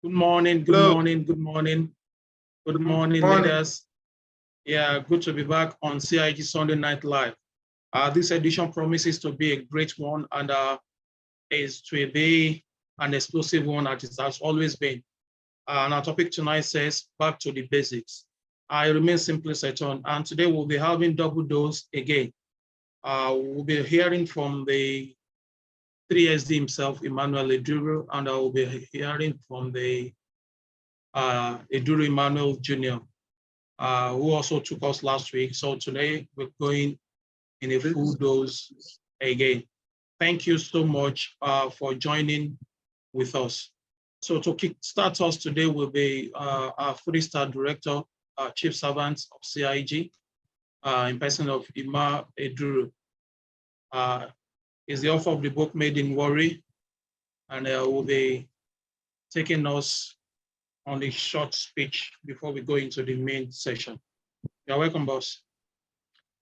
Good morning, good Hello. morning, good morning. Good morning, Morning. leaders. Yeah, good to be back on CIG Sunday Night Live. This edition promises to be a great one and is to be an explosive one as it has always been. And our topic tonight says, back to the basics. I remain simply Seton, and today we'll be having double dose again. We'll be hearing from the 3SD himself, Emma Eduru, and I will be hearing from the Eduru Jnr. Who also took us last week. So today we're going in a full dose again. Thank you so much for joining with us. So to kickstart us today will be our 3-star director, chief servant of CIG, in person of Emma Eduru. Is the author of the book Made in Worry, and will be taking us on a short speech before we go into the main session. You're welcome, boss.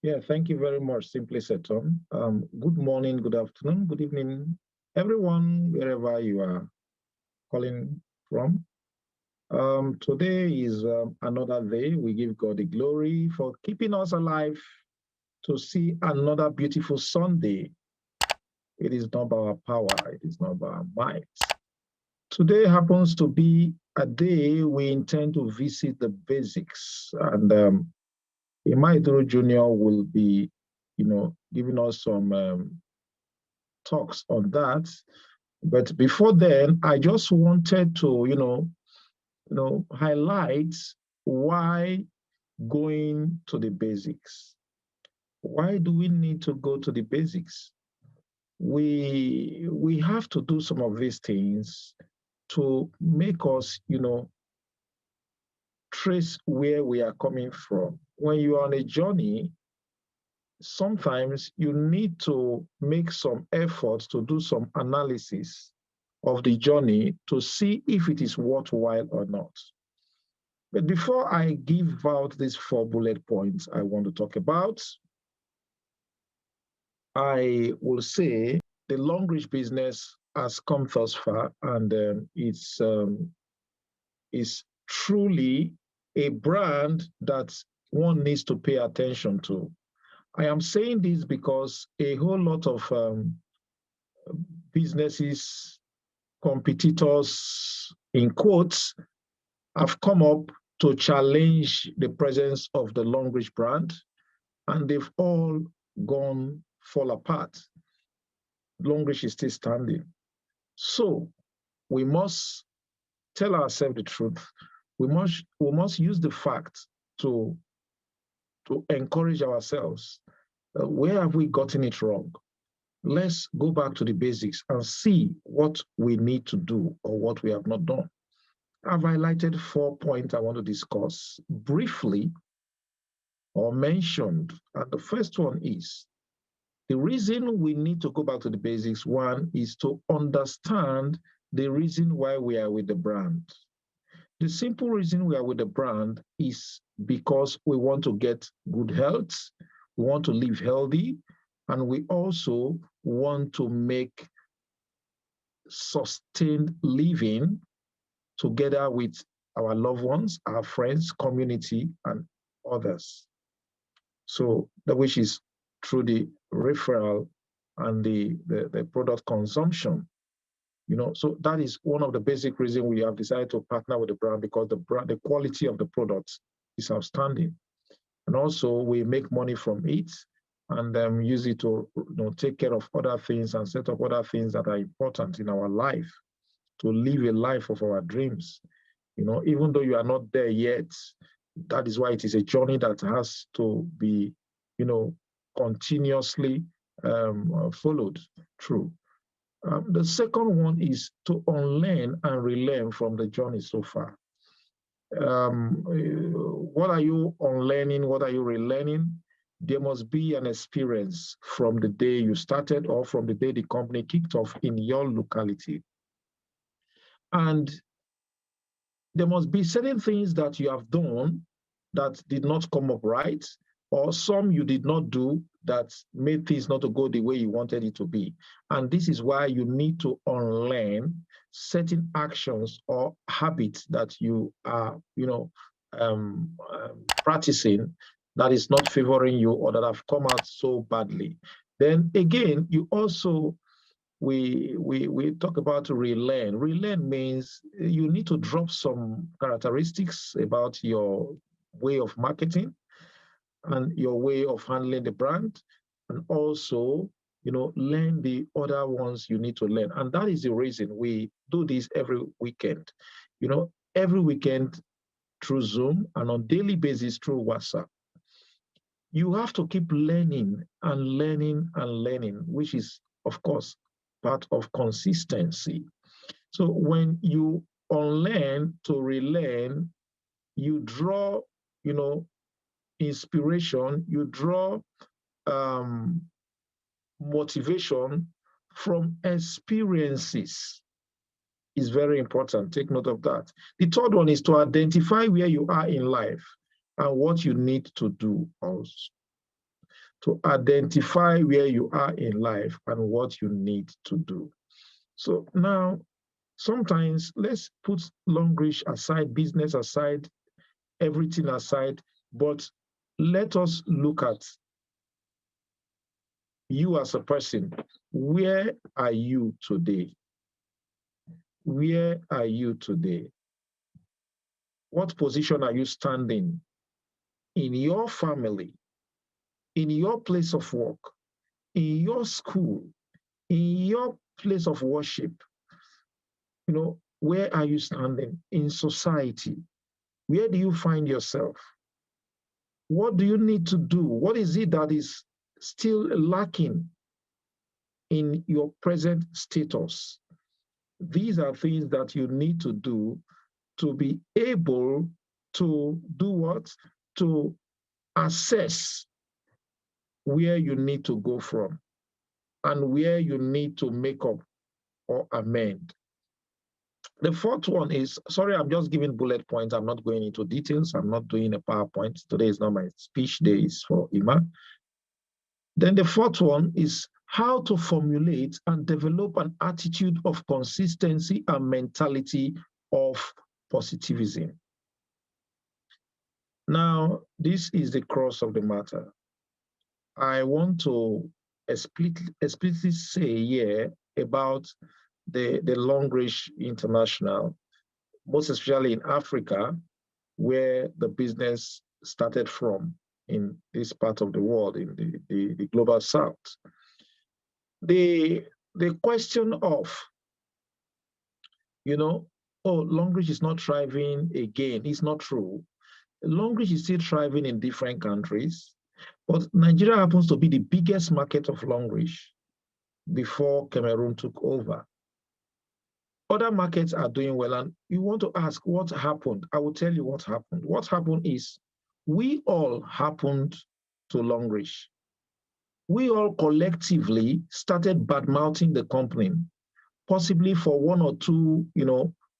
Yeah, thank you very much, Simply Seton. Good morning, good afternoon, good evening, everyone, wherever you are calling from. Today is another day. We give God the glory for keeping us alive to see another beautiful Sunday. It is not by our power, it is not by our might. Today happens to be a day we intend to visit the basics, and Emma Eduru Jnr. will be, giving us some talks on that. But before then, I just wanted to, highlight why going to the basics. Why do we need to go to the basics? We have to do some of these things to make us, trace where we are coming from. When you are on a journey, sometimes you need to make some efforts to do some analysis of the journey to see if it is worthwhile or not. But before I give out these 4 bullet points I want to talk about, I will say the Longrich business has come thus far, and it's truly a brand that one needs to pay attention to. I am saying this because a whole lot of businesses, competitors, in quotes, have come up to challenge the presence of the Longrich brand, and they've all fall apart. Longrich is still standing. So we must tell ourselves the truth. We must use the fact to encourage ourselves. Where have we gotten it wrong? Let's go back to the basics and see what we need to do or what we have not done. I've highlighted 4 points I want to discuss briefly or mentioned. And the first one is the reason we need to go back to the basics. One is to understand the reason why we are with the brand. The simple reason we are with the brand is because we want to get good health, we want to live healthy, and we also want to make sustained living together with our loved ones, our friends, community, and others. So the which is through the referral and the product consumption. So that is one of the basic reasons we have decided to partner with the brand, because the quality of the products is outstanding. And also we make money from it and use it to take care of other things and set up other things that are important in our life, to live a life of our dreams. Even though you are not there yet, that is why it is a journey that has to be, continuously followed through. The second one is to unlearn and relearn from the journey so far. What are you unlearning? What are you relearning? There must be an experience from the day you started or from the day the company kicked off in your locality. And there must be certain things that you have done that did not come up right, or some you did not do that made things not to go the way you wanted it to be. And this is why you need to unlearn certain actions or habits that you are, practicing that is not favoring you or that have come out so badly. Then again, you also we talk about relearn. Relearn means you need to drop some characteristics about your way of marketing and your way of handling the brand, and also, learn the other ones you need to learn. And that is the reason we do this every weekend. Every weekend through Zoom and on daily basis through WhatsApp. You have to keep learning and learning and learning, which is, of course, part of consistency. So when you unlearn to relearn, you draw, inspiration, you draw um, motivation from experiences. Is very important. Take note of that. The third one is to identify where you are in life and what you need to do also. To identify where you are in life and what you need to do. So now, sometimes let's put Longrich aside, business aside, everything aside, but let us look at you as a person. Where are you today? Where are you today? What position are you standing in your family, in your place of work, in your school, in your place of worship? Where are you standing in society? Where do you find yourself? What do you need to do? What is it that is still lacking in your present status? These are things that you need to do to be able to do what? To assess where you need to go from and where you need to make up or amend. The fourth one is, sorry, I'm just giving bullet points. I'm not going into details. I'm not doing a PowerPoint. Today is not my speech day, it's for Emma. Then the fourth one is how to formulate and develop an attitude of consistency and mentality of positivism. Now, this is the crux of the matter. I want to explicitly say here about the Longrich International, most especially in Africa, where the business started from in this part of the world, in the global south. The question of, Longrich is not thriving again, it's not true. Longrich is still thriving in different countries, but Nigeria happens to be the biggest market of Longrich before Cameroon took over. Other markets are doing well, and you want to ask what happened. I will tell you what happened. What happened is we all happened to Longrich. We all collectively started bad-mouthing the company, possibly for one or two,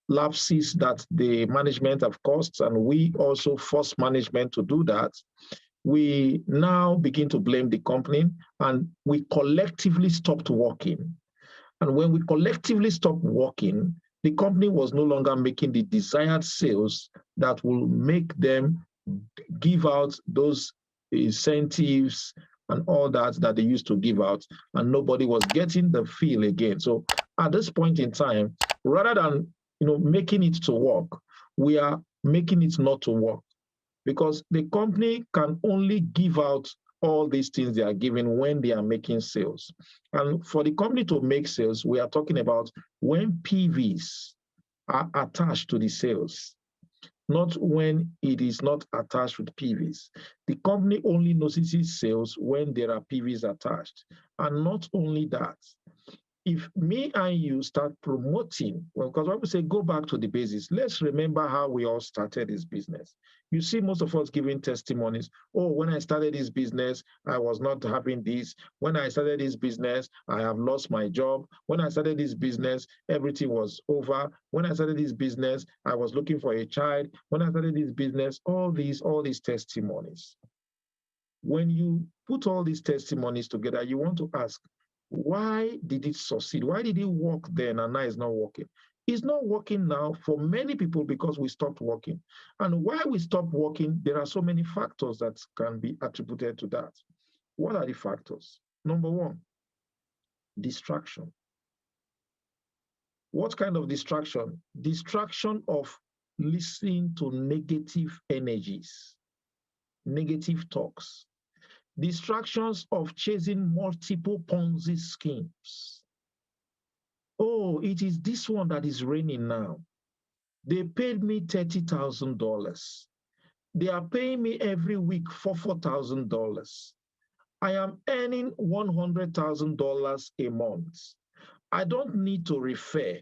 lapses that the management have caused, and we also forced management to do that. We now begin to blame the company, and we collectively stopped working. And when we collectively stopped working, the company was no longer making the desired sales that will make them give out those incentives and all that they used to give out, and nobody was getting the feel again. So at this point in time, rather than making it to work, we are making it not to work, because the company can only give out all these things they are giving when they are making sales. And for the company to make sales, we are talking about when PVs are attached to the sales, not when it is not attached with PVs. The company only notices sales when there are PVs attached. And not only that, if me and you start promoting, well, because when we say go back to the basics, let's remember how we all started this business. You see most of us giving testimonies. Oh, when I started this business, I was not having this. When I started this business, I have lost my job. When I started this business, everything was over. When I started this business, I was looking for a child. When I started this business, all these testimonies. When you put all these testimonies together, you want to ask, why did it succeed? Why did it work then and now it's not working? It's not working now for many people because we stopped working. And why we stopped working, there are so many factors that can be attributed to that. What are the factors? Number one, distraction. What kind of distraction? Distraction of listening to negative energies, negative talks, distractions of chasing multiple Ponzi schemes. Oh, it is this one that is raining now. They paid me $30,000. They are paying me every week $4,000. I am earning $100,000 a month. I don't need to refer.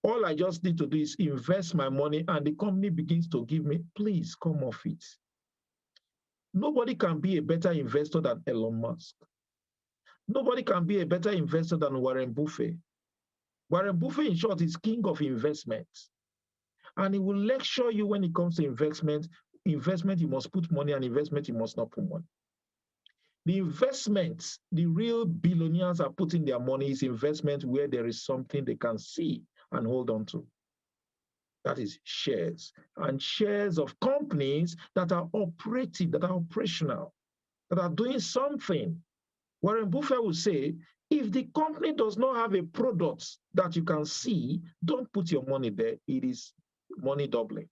All I just need to do is invest my money and the company begins to give me, please come off it. Nobody can be a better investor than Elon Musk. Nobody can be a better investor than Warren Buffett. Warren Buffett, in short, is king of investments. And he will lecture you when it comes to investment. Investment, you must put money, and investment, you must not put money. The investments, the real billionaires are putting their money is investment where there is something they can see and hold on to. That is shares. And shares of companies that are operative, that are operational, that are doing something. Warren Buffett will say, if the company does not have a product that you can see, don't put your money there. It is money doubling.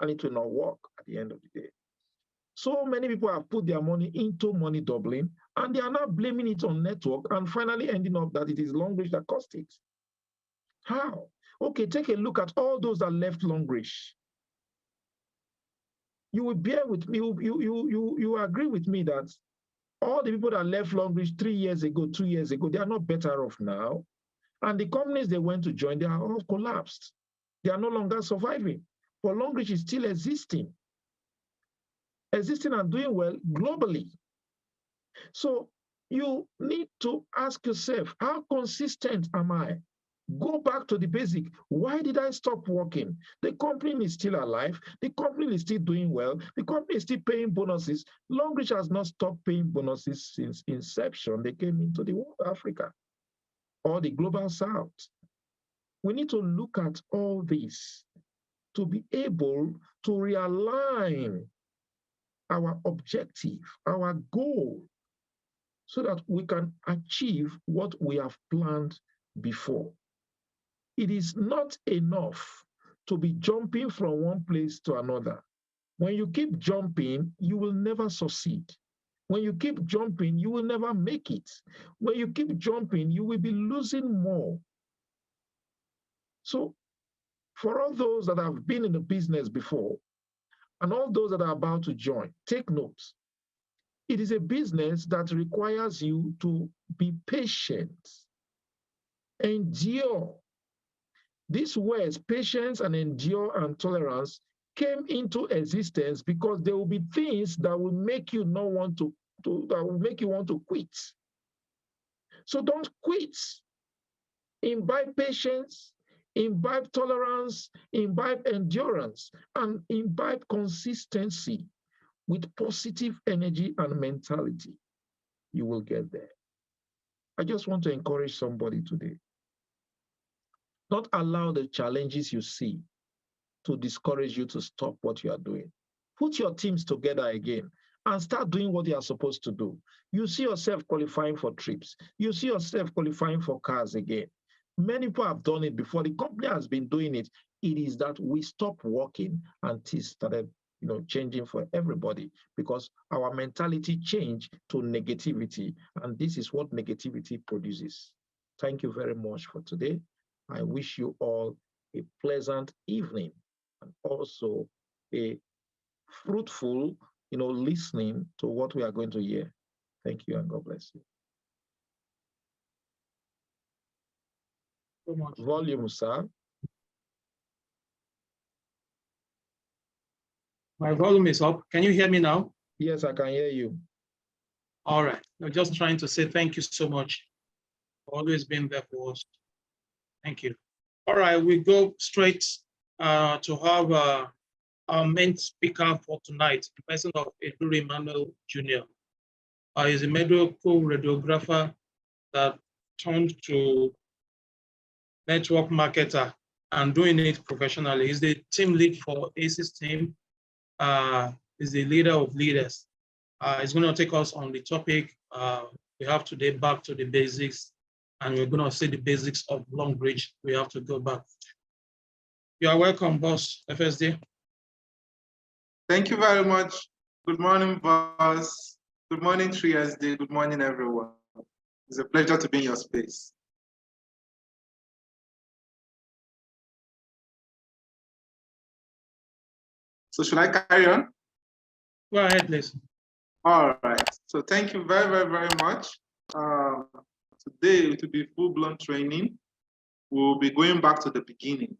And it will not work at the end of the day. So many people have put their money into money doubling, and they are now blaming it on network and finally ending up that it is Longrich that caused it. How? Okay, take a look at all those that left Longrich. You will bear with me, you agree with me that all the people that left Longrich 3 years ago, 2 years ago, they are not better off now. And the companies they went to join, they are all collapsed. They are no longer surviving. But Longrich is still existing and doing well globally. So you need to ask yourself, how consistent am I? Go back to the basic. Why did I stop working? The company is still alive. The company is still doing well. The company is still paying bonuses. Longrich has not stopped paying bonuses since inception. They came into the world of Africa or the global south. We need to look at all this to be able to realign our objective, our goal, so that we can achieve what we have planned before. It is not enough to be jumping from one place to another. When you keep jumping, you will never succeed. When you keep jumping, you will never make it. When you keep jumping, you will be losing more. So for all those that have been in the business before, and all those that are about to join, take notes. It is a business that requires you to be patient, endure. These words, patience and endure and tolerance, came into existence because there will be things that will make you not want to that will make you want to quit. So don't quit. Imbibe patience, imbibe tolerance, imbibe endurance, and imbibe consistency with positive energy and mentality. You will get there. I just want to encourage somebody today. Don't allow the challenges you see to discourage you to stop what you are doing. Put your teams together again and start doing what you are supposed to do. You see yourself qualifying for trips. You see yourself qualifying for cars again. Many people have done it before. The company has been doing it. It is that we stopped working and things started changing for everybody because our mentality changed to negativity. And this is what negativity produces. Thank you very much for today. I wish you all a pleasant evening and also a fruitful, listening to what we are going to hear. Thank you and God bless you. So much. Volume, sir. My volume is up. Can you hear me now? Yes, I can hear you. All right. I'm just trying to say thank you so much for always being there for us. Thank you. All right, we go straight to have our main speaker for tonight, the person of Eduru Jnr. He's a medical radiographer that turned to network marketer and doing it professionally. He's the team lead for ACE's team. He's the leader of leaders. He's going to take us on the topic we have today, back to the basics, and we're going to see the basics of Longrich. We have to go back. You are welcome, boss, FSD. Thank you very much. Good morning, boss. Good morning, TriSD. Good morning, everyone. It's a pleasure to be in your space. So should I carry on? Go ahead, please. All right. So thank you very, very, very much. Today, to be full-blown training, we'll be going back to the beginning.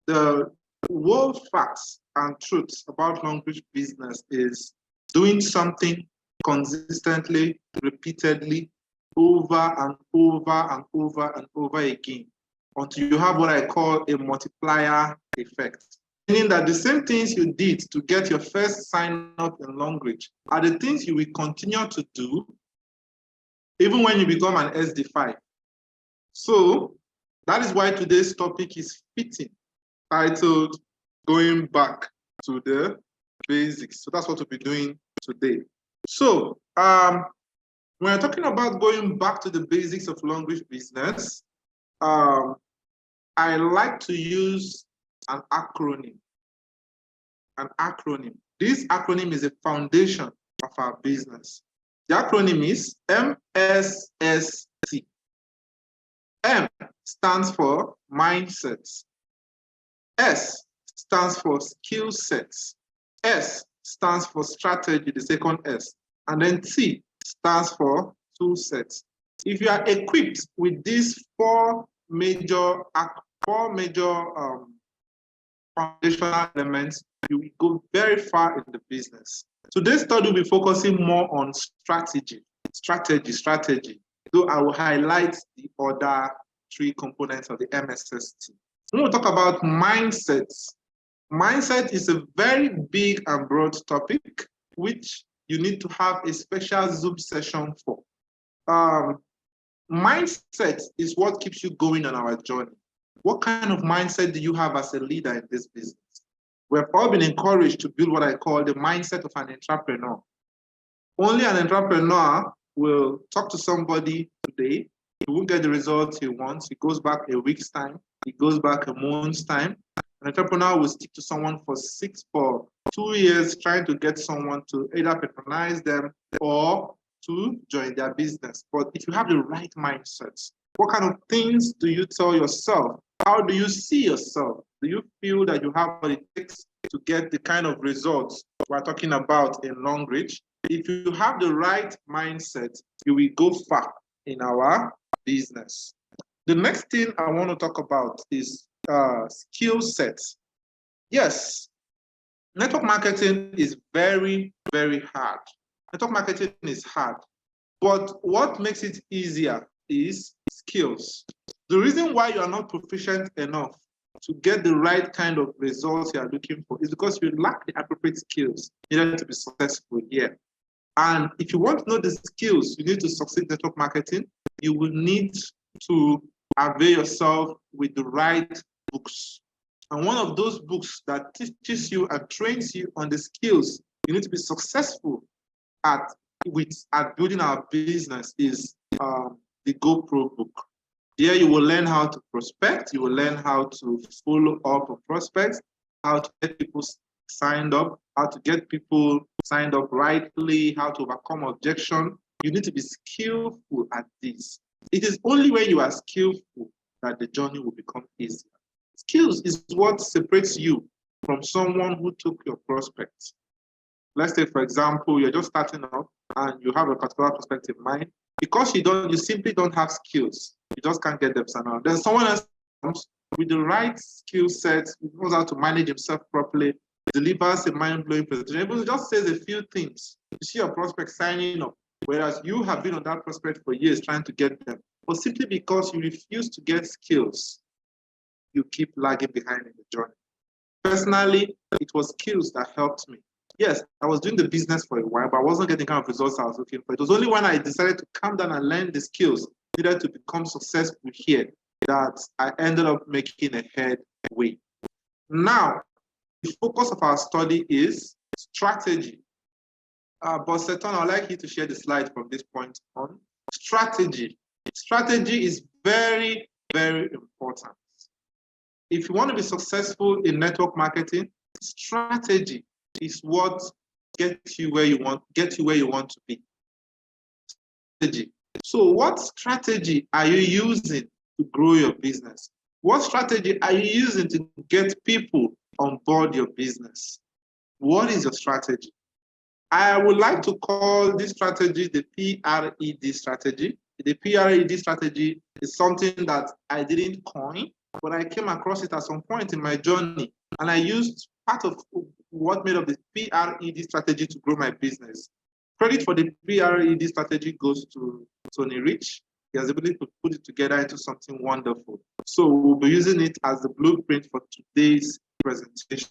The whole facts and truths about Longrich business is doing something consistently, repeatedly, over and over and over and over again, until you have what I call a multiplier effect. Meaning that the same things you did to get your first sign up in Longrich are the things you will continue to do even when you become an SD5. So that is why today's topic is fitting, titled Going Back to the Basics. So that's what we'll be doing today. So when we're talking about going back to the basics of Longrich business, I like to use an acronym. This acronym is a foundation of our business. The acronym is MSST. M stands for mindsets. S stands for skill sets. S stands for strategy, the second S. And then T stands for tool sets. If you are equipped with these four major foundational elements, you will go very far in the business. Today's study will be focusing more on strategy. Though I will highlight the other three components of the MSST. When we talk about mindsets, mindset is a very big and broad topic, which you need to have a special Zoom session for. Mindset is what keeps you going on our journey. What kind of mindset do you have as a leader in this business? We have all been encouraged to build what I call the mindset of an entrepreneur. Only an entrepreneur will talk to somebody today. He won't get the results he wants. He goes back a week's time. He goes back a month's time. An entrepreneur will stick to someone for 2 years, trying to get someone to either patronize them or to join their business. But if you have the right mindset, what kind of things do you tell yourself? How do you see yourself? Do you feel that you have what it takes to get the kind of results we're talking about in Longrich? If you have the right mindset, you will go far in our business. The next thing I want to talk about is skill sets. Yes, network marketing is very, very hard. Network marketing is hard, but what makes it easier is skills. The reason why you are not proficient enough to get the right kind of results you are looking for is because you lack the appropriate skills needed to be successful here. And if you want to know the skills you need to succeed in network marketing, you will need to avail yourself with the right books. And one of those books that teaches you and trains you on the skills you need to be successful at building our business is the GoPro book. Here you will learn how to prospect, you will learn how to follow up on prospects, how to get people signed up, how to get people signed up rightly, how to overcome objection. You need to be skillful at this. It is only when you are skillful that the journey will become easier. Skills is what separates you from someone who took your prospects. Let's say, for example, you're just starting up and you have a particular prospect in mind. Because you simply don't have skills. You just can't get them signed up. Then someone else comes with the right skill set, knows how to manage himself properly, delivers a mind-blowing presentation, able to just says a few things. You see your prospect signing up, whereas you have been on that prospect for years trying to get them. But simply because you refuse to get skills, you keep lagging behind in the journey. Personally, it was skills that helped me Yes, I was doing the business for a while, but I wasn't getting the kind of results I was looking for. It was only when I decided to calm down and learn the skills needed to become successful here that I ended up making a headway. Now, the focus of our study is strategy. But Seton, I'd like you to share the slide from this point on. Strategy. Strategy is very, very important. If you want to be successful in network marketing, strategy is what gets you where you want to be. Strategy. So what strategy are you using to grow your business? What strategy are you using to get people on board your business? What is your strategy? I would like to call this strategy the PRED strategy. The PRED strategy is something that I didn't coin, but I came across it at some point in my journey, and I used part of what made up the PRED strategy to grow my business. Credit for the PRED strategy goes to Tony Rich. He has the ability to put it together into something wonderful. So we'll be using it as the blueprint for today's presentation.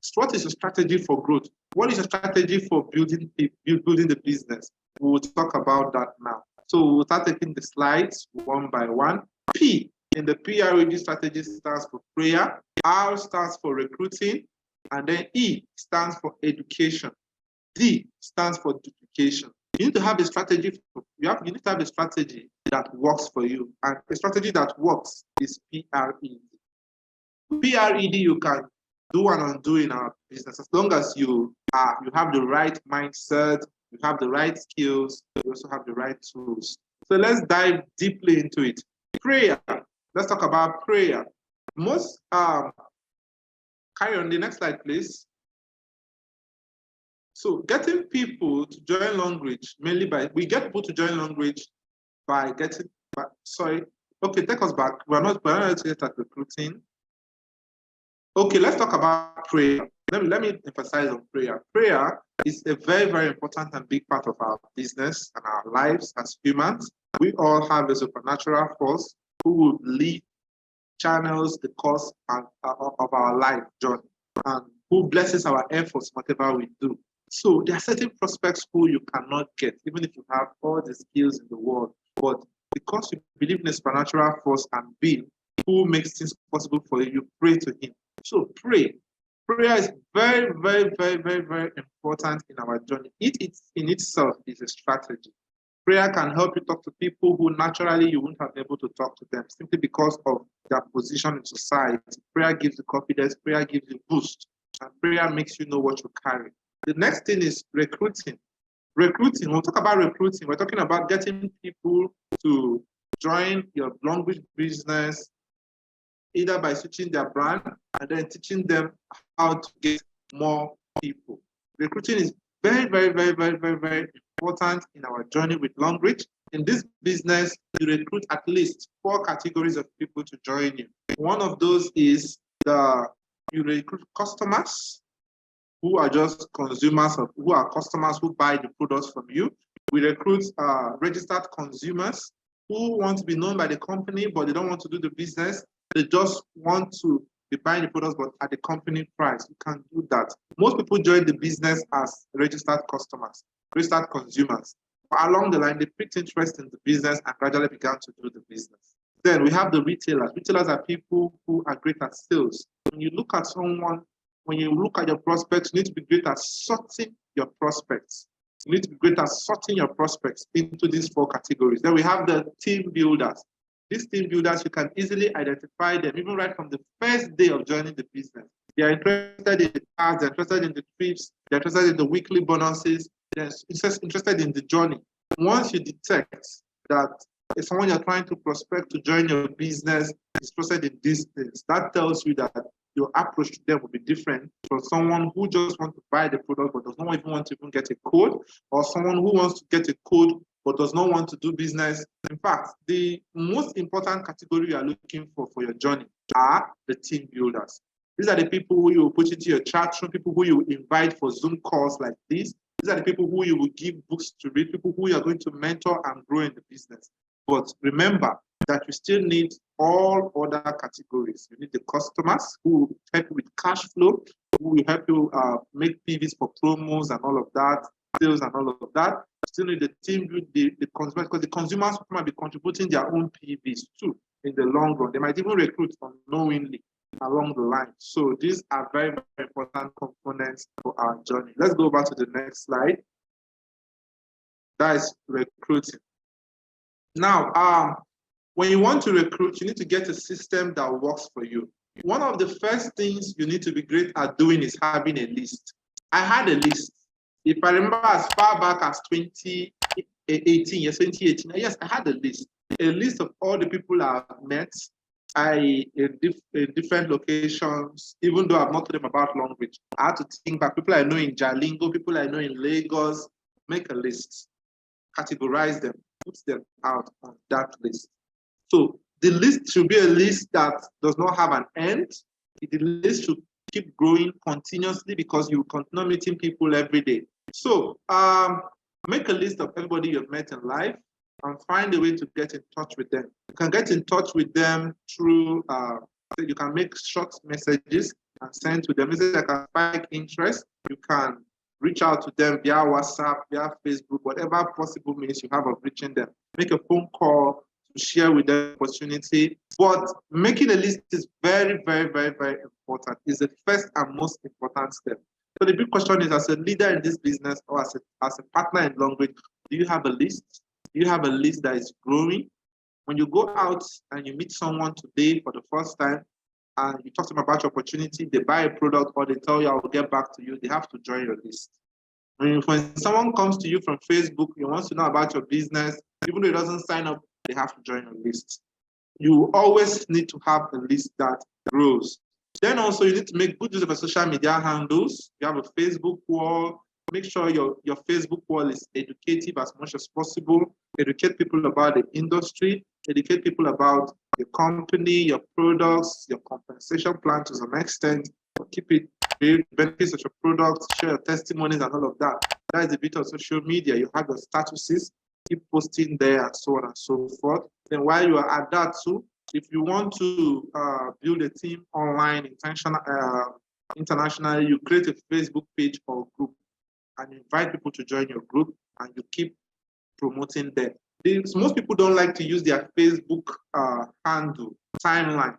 So what is your strategy for growth? What is your strategy for building the business? We will talk about that now. So we'll start taking the slides one by one. P in the PRED strategy stands for prayer. R stands for recruiting. And then E stands for education. D stands for duplication. You need to have a strategy. You need to have a strategy that works for you. And a strategy that works is PRED. PRED you can do and undo in our business as long as you have the right mindset, you have the right skills, you also have the right tools. So let's dive deeply into it. Prayer. Let's talk about prayer. Most carry on the next slide, please. So getting people to join Longrich we get people to join Longrich by getting. Okay, take us back. We're not yet at recruiting. Okay, let's talk about prayer. Let me emphasize on prayer. Prayer is a very, very important and big part of our business and our lives as humans. We all have a supernatural force who will lead, channels the course of our life journey, and who blesses our efforts, whatever we do. So there are certain prospects who you cannot get, even if you have all the skills in the world. But because you believe in a supernatural force and being who makes things possible for you, you pray to him. So pray. Prayer is very, very, very, very, very important in our journey. It in itself is a strategy. Prayer can help you talk to people who naturally you wouldn't have been able to talk to them simply because of their position in society. Prayer gives you confidence, prayer gives you boost, and prayer makes you know what you carry. The next thing is recruiting. Recruiting, we'll talk about recruiting. We're talking about getting people to join your Longrich business, either by switching their brand and then teaching them how to get more people. Recruiting is very, very, very, very, very, very important in our journey with Longrich. In this business, you recruit at least 4 categories of people to join you. One of those is you recruit customers who are just consumers, who are customers who buy the products from you. We recruit registered consumers who want to be known by the company, but they don't want to do the business. They just want to be buying the products, but at the company price. You can't do that. Most people join the business as registered customers, registered consumers. But along the line, they picked interest in the business and gradually began to do the business. Then we have the retailers. Retailers are people who are great at sales. When you look at someone, when you look at your prospects, you need to be great at sorting your prospects. You need to be great at sorting your prospects into these 4 categories. Then we have the team builders. These team builders, you can easily identify them, even right from the first day of joining the business. They are interested in the cards, they're interested in the trips, they're interested in the weekly bonuses, they're interested in the journey. Once you detect that if someone you're trying to prospect to join your business is interested in these things, that tells you that your approach to them will be different from someone who just wants to buy the product but does not even want to get a code, or someone who wants to get a code but does not want to do business. In fact, the most important category you are looking for your journey are the team builders. These are the people who you will put into your chat room, people who you invite for Zoom calls like this. These are the people who you will give books to read, people who you are going to mentor and grow in the business. But remember that you still need all other categories. You need the customers who help you with cash flow. who will help you make PVs for promos and all of that, sales and all of that. Still need the team, the consumers, because the consumers might be contributing their own PVs too in the long run. They might even recruit unknowingly along the line. So these are very, very important components for our journey. Let's go back to the next slide. That is recruiting. Now, when you want to recruit, you need to get a system that works for you. One of the first things you need to be great at doing is having a list. I had a list. If I remember as far back as 2018, yes, I had a list of all the people I've met in different locations, even though I've not told them about Longrich. I had to think back, people I know in Jalingo, people I know in Lagos, make a list, categorize them, put them out on that list. So the list should be a list that does not have an end. The list should keep growing continuously because you continue meeting people every day. So make a list of everybody you've met in life and find a way to get in touch with them. You can get in touch with them through, you can make short messages and send to them. Messages that can spike interest. You can reach out to them via WhatsApp, via Facebook, whatever possible means you have of reaching them. Make a phone call to share with them opportunity. But making a list is very, very, very, very important. It's the first and most important step. So the big question is, as a leader in this business or as a partner in Longrich, do you have a list? Do you have a list that is growing? When you go out and you meet someone today for the first time and you talk to them about your opportunity, they buy a product or they tell you, I will get back to you, they have to join your list. When someone comes to you from Facebook, he wants to know about your business, even though he doesn't sign up, they have to join your list. You always need to have a list that grows. Then also you need to make good use of your social media handles. You have a Facebook wall. Make sure your Facebook wall is educative as much as possible. Educate people about the industry. Educate people about your company, your products, your compensation plan to some extent. Keep it benefits of your products, share your testimonies and all of that. That is a bit of social media. You have your statuses, keep posting there and so on and so forth. Then while you are at that too, if you want to build a team online, internationally, you create a Facebook page or group and invite people to join your group and you keep promoting there. Most people don't like to use their Facebook handle, timeline,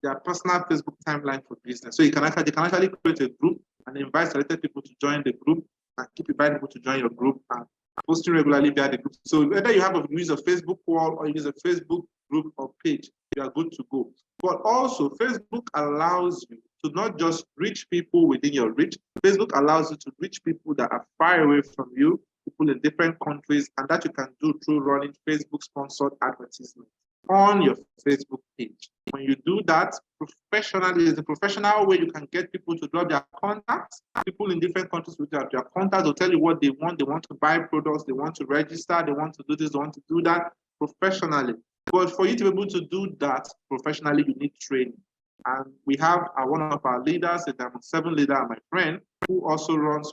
their personal Facebook timeline for business. So they can actually create a group and invite selected people to join the group and keep inviting people to join your group and posting regularly via the group. So whether you have a use a Facebook wall or use a Facebook group or page, you are good to go. But also Facebook allows you to not just reach people within your reach. Facebook allows you to reach people that are far away from you, people in different countries, and that you can do through running Facebook sponsored advertisements on your Facebook page. When you do that professionally, it's a professional way you can get people to drop their contacts. People in different countries with their contacts will tell you what they want. They want to buy products, they want to register, they want to do this, they want to do that professionally. But for you to be able to do that professionally, you need training. And we have one of our leaders, a Diamond 7 leader, my friend, who also runs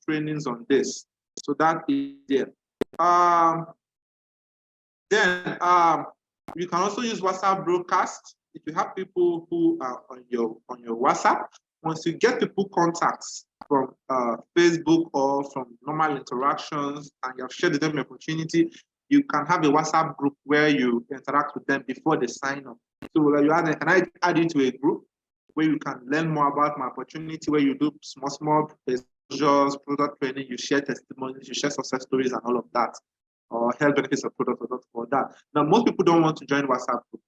trainings on this. So that is there. Then you can also use WhatsApp broadcast. If you have people who are on your WhatsApp, once you get people contacts from Facebook or from normal interactions and you have shared with them the opportunity, you can have a WhatsApp group where you interact with them before they sign up. So can I add you to a group where you can learn more about my opportunity, where you do small exposures, product training, you share testimonies, you share success stories and all of that, or health benefits of product or not for that. Now, most people don't want to join WhatsApp group.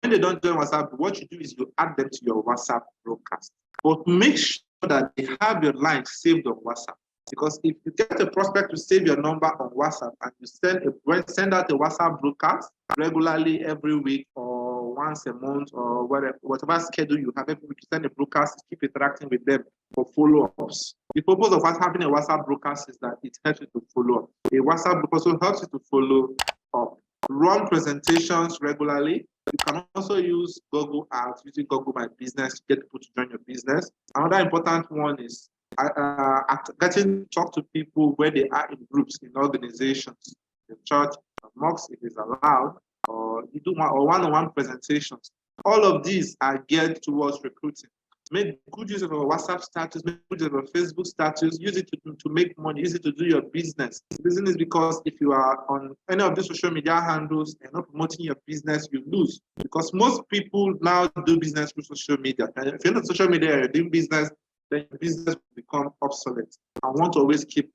When they don't join WhatsApp, what you do is you add them to your WhatsApp broadcast. But make sure that they have your line saved on WhatsApp. Because if you get a prospect to save your number on WhatsApp and you send out a WhatsApp broadcast regularly every week or once a month or whatever schedule you have every week, you send a broadcast, keep interacting with them for follow-ups. The purpose of having a WhatsApp broadcast is that it helps you to follow up. A WhatsApp also helps you to follow up. Run presentations regularly. You can also use Google Ads, using Google My Business to get people to join your business. Another important one is getting to talk to people where they are in groups, in organizations, in church, mosques, if it's allowed, or you do one-on-one presentations. All of these are geared towards recruiting. Make good use of our WhatsApp status, make good use of our Facebook status, use it to make money, use it to do your business. The reason is because if you are on any of these social media handles and not promoting your business, you lose. Because most people now do business through social media. And if you're not social media, you're doing business, then your business will become obsolete. I want to always keep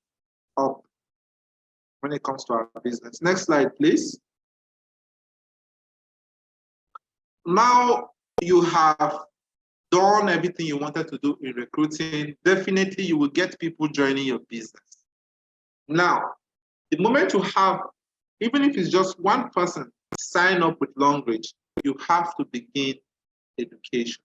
up when it comes to our business. Next slide, please. Now you have done everything you wanted to do in recruiting. Definitely you will get people joining your business. Now, the moment you have, even if it's just one person sign up with Longrich, you have to begin education.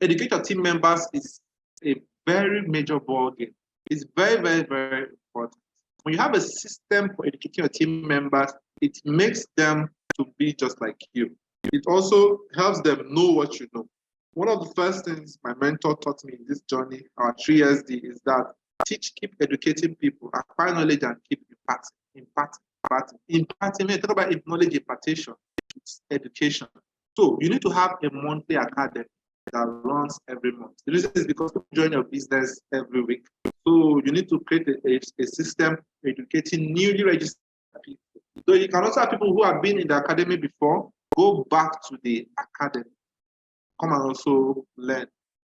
Educate your team members is a very major ballgame. It's very, very, very important. When you have a system for educating your team members, it makes them to be just like you. It also helps them know what you know. One of the first things my mentor taught me in this journey, our 3SD, is that keep educating people, acquire knowledge and keep imparting. Imparting, when you talk about knowledge impartation, it's education. So you need to have a monthly academy that runs every month. The reason is because people join your business every week. So you need to create a system educating newly registered people. So you can also have people who have been in the academy before, go back to the academy, come and also learn.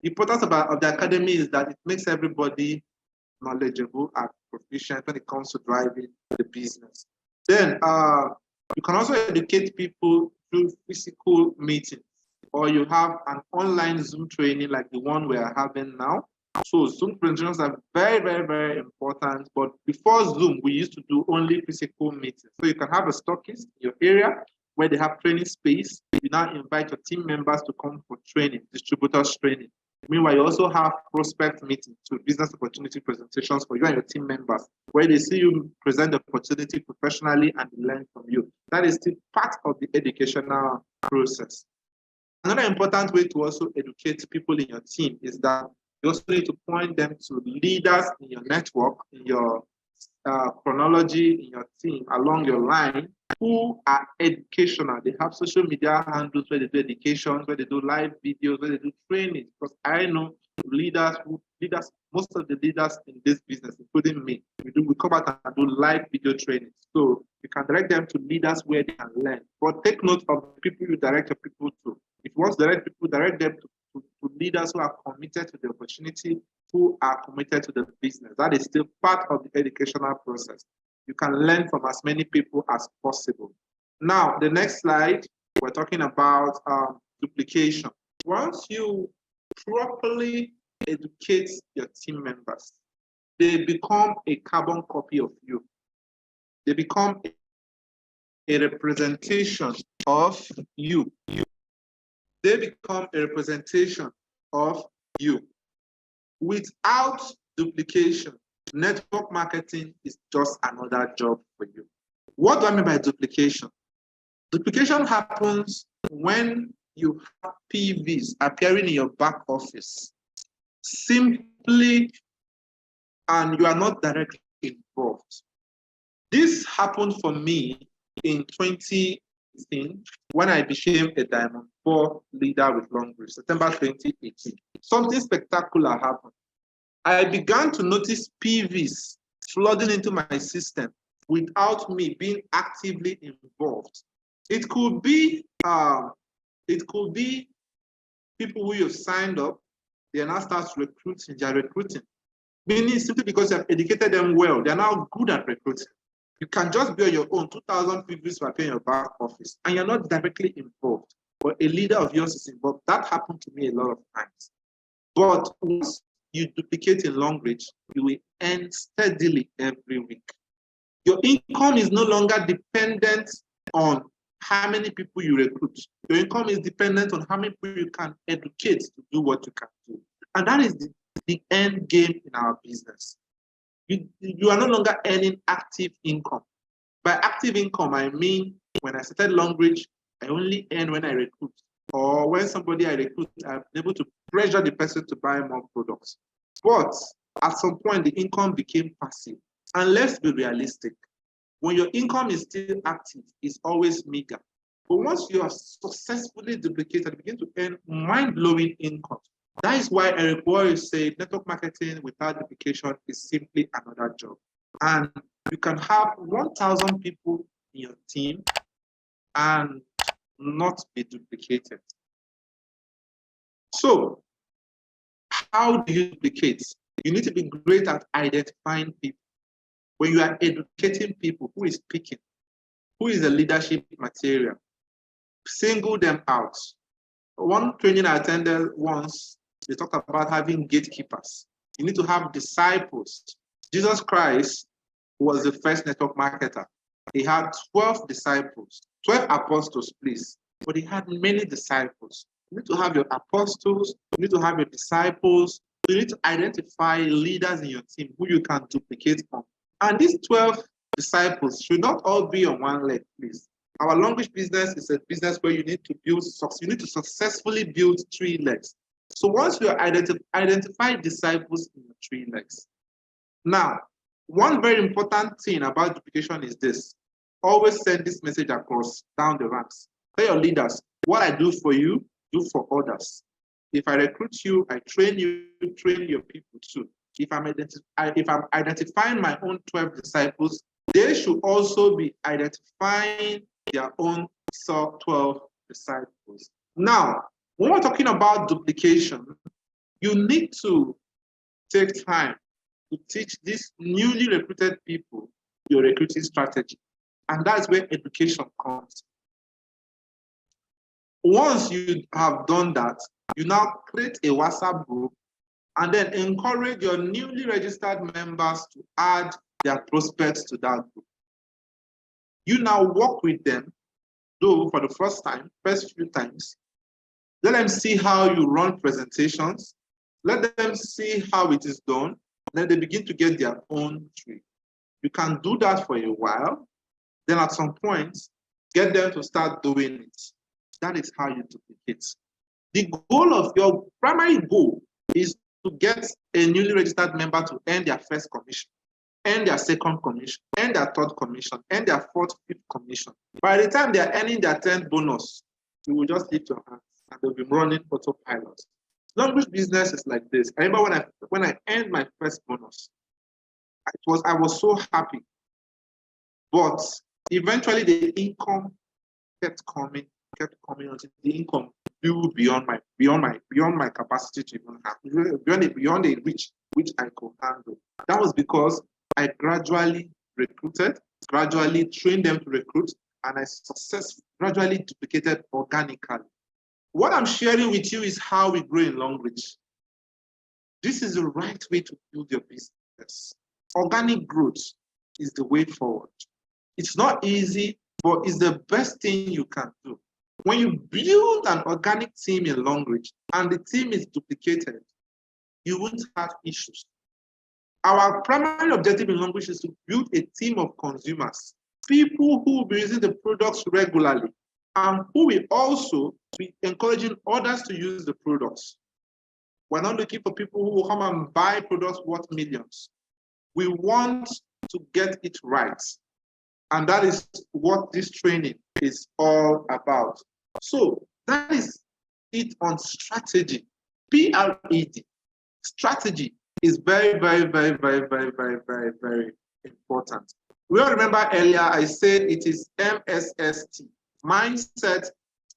The importance of the academy is that it makes everybody knowledgeable and proficient when it comes to driving the business. Then you can also educate people through physical meetings, or you have an online Zoom training like the one we are having now. So Zoom presentations are very, very, very important. But before Zoom, we used to do only physical meetings. So you can have a stockist in your area where they have training space. You now invite your team members to come for training, distributors training. Meanwhile, you also have prospect meetings, so business opportunity presentations for you and your team members, where they see you present the opportunity professionally and learn from you. That is still part of the educational process. Another important way to also educate people in your team is that you also need to point them to leaders in your network, in your chronology, in your team, along your line, who are educational. They have social media handles where they do education, where they do live videos, where they do training. Because I know leaders, most of the leaders in this business, including me, we come out and do live video training. So you can direct them to leaders where they can learn. But take note of the people you direct your people to. If you want to direct people, direct them to leaders who are committed to the opportunity, who are committed to the business. That is still part of the educational process. You can learn from as many people as possible. Now, the next slide, we're talking about duplication. Once you properly educate your team members, they become a carbon copy of you. They become a representation of you. They become a representation of you. Without duplication, network marketing is just another job for you. What do I mean by duplication? Duplication happens when you have PVs appearing in your back office simply, and you are not directly involved. This happened for me in 2018 when I became a Diamond 4 leader with Longrich, September 2018. Something spectacular happened. I began to notice PVs flooding into my system without me being actively involved. It could be people who you've signed up, they are now start recruiting, they are recruiting. Meaning simply because you have educated them well, they are now good at recruiting. You can just be on your own, 2,000 PVs to appear in your back office, and you're not directly involved, but a leader of yours is involved. That happened to me a lot of times. But once you duplicate in Longrich, you will earn steadily every week. Your income is no longer dependent on how many people you recruit. Your income is dependent on how many people you can educate to do what you can do. And that is the end game in our business. You are no longer earning active income. By active income, I mean when I started Longrich, I only earn when I recruit. Or when somebody I recruit, I'm able to pressure the person to buy more products. But at some point, the income became passive. And let's be realistic. When your income is still active, it's always meager. But once you have successfully duplicated, you begin to earn mind-blowing income. That is why Eric Worre said network marketing without duplication is simply another job. And you can have 1,000 people in your team and not be duplicated. So, how do you duplicate? You need to be great at identifying people. When you are educating people, who is picking? Who is the leadership material? Single them out. One training I attended once, they talked about having gatekeepers. You need to have disciples. Jesus Christ was the first network marketer. He had 12 disciples, 12 apostles, please, but he had many disciples. You need to have your apostles, you need to have your disciples, you need to identify leaders in your team who you can duplicate on. And these 12 disciples should not all be on one leg, please. Our Longrich business is a business where you need to successfully build 3 legs. So once you identify disciples in your 3 legs. Now, one very important thing about duplication is this. Always send this message across down the ranks. Tell your leaders, what I do for you, do for others. If I recruit you, I train you, train your people too. If I'm identifying my own 12 disciples, they should also be identifying their own 12 disciples. Now, when we're talking about duplication, you need to take time to teach these newly recruited people your recruiting strategy. And that's where education comes. Once you have done that, you now create a WhatsApp group and then encourage your newly registered members to add their prospects to that group. You now work with them, though for the first few times. Let them see how you run presentations. Let them see how it is done. Then they begin to get their own tree. You can do that for a while. Then at some point, get them to start doing it. That is how you duplicate. The goal of your primary goal is to get a newly registered member to earn their first commission, earn their second commission, earn their third commission, earn their fourth, fifth commission. By the time they are earning their 10th bonus, you will just lift your hands and they'll be running autopilot. Longrich business is like this. I remember when I earned my first bonus, I was so happy. But eventually the income kept coming until the income grew beyond my capacity to even have, beyond the reach which I could handle. That was because I gradually recruited, gradually trained them to recruit, and I gradually duplicated organically. What I'm sharing with you is how we grow in Longrich. This is the right way to build your business. Organic growth is the way forward. It's not easy, but it's the best thing you can do. When you build an organic team in Longrich and the team is duplicated, you won't have issues. Our primary objective in Longrich is to build a team of consumers, people who will be using the products regularly, and who will also be encouraging others to use the products. We're not looking for people who will come and buy products worth millions. We want to get it right. And that is what this training is all about. So that is it on strategy. PRED. Strategy is very, very, very, very, very, very, very, very important. We all remember earlier I said it is MSST. Mindset,